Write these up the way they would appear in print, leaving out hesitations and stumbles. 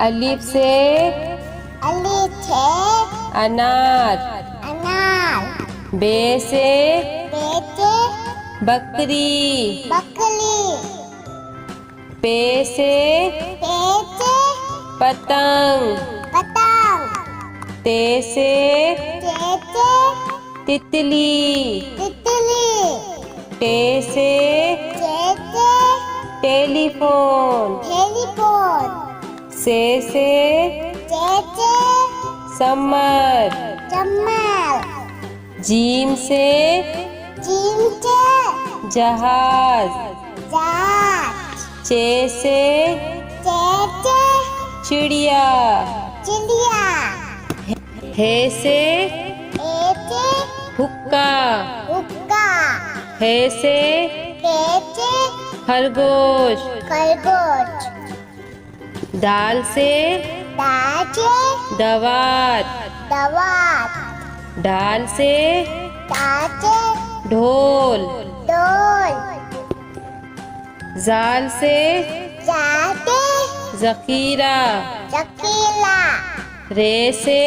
अलिफ से अनार। बे से बकरी। पे से पतंग। ते से तितली। टे से टेलीफोन। से समर। जीम से जहाज। चे से चिड़िया। हे से हुक्का। हे से खरगोश। दाल से दवात। डाल से ढोल। जाल से जखीरा। रे से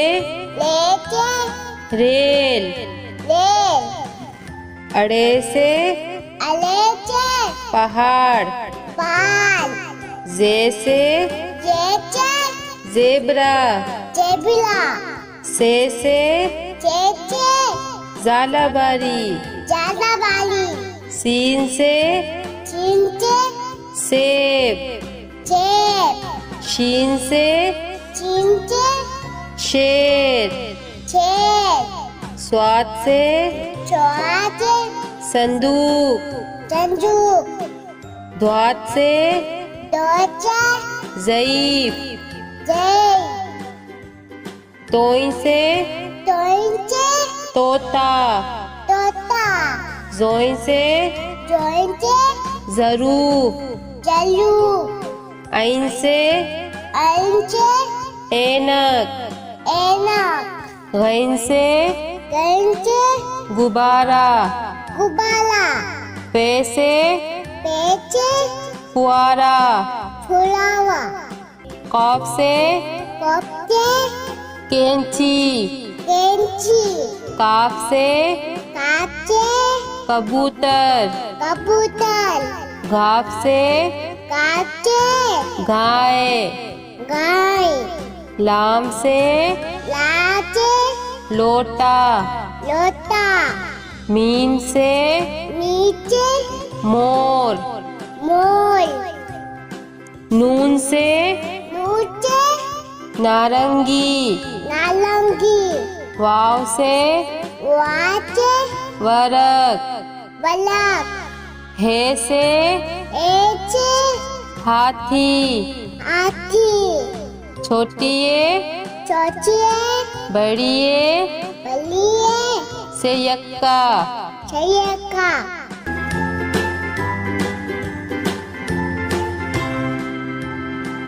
रेल। अड़े से पहाड़। जे से जेब्रा। से जालाबारी। सीन से सेब। शीन से शेर। स्वाद से संदूक। द्वात से ज़ईफ। तोई से तोता। जोई से ज़रूफ। ऐन से ऐनक। गैन से गुब्बारा। पे से फुआरा। कॉफ से कैंची। काफ से कबूतर। घाफ से गाय। लाम से लोटा। मीम से मोर। नून से नारंगी। वाव से वरक। हे से हाथी। छोटिए बड़िए से यक्का।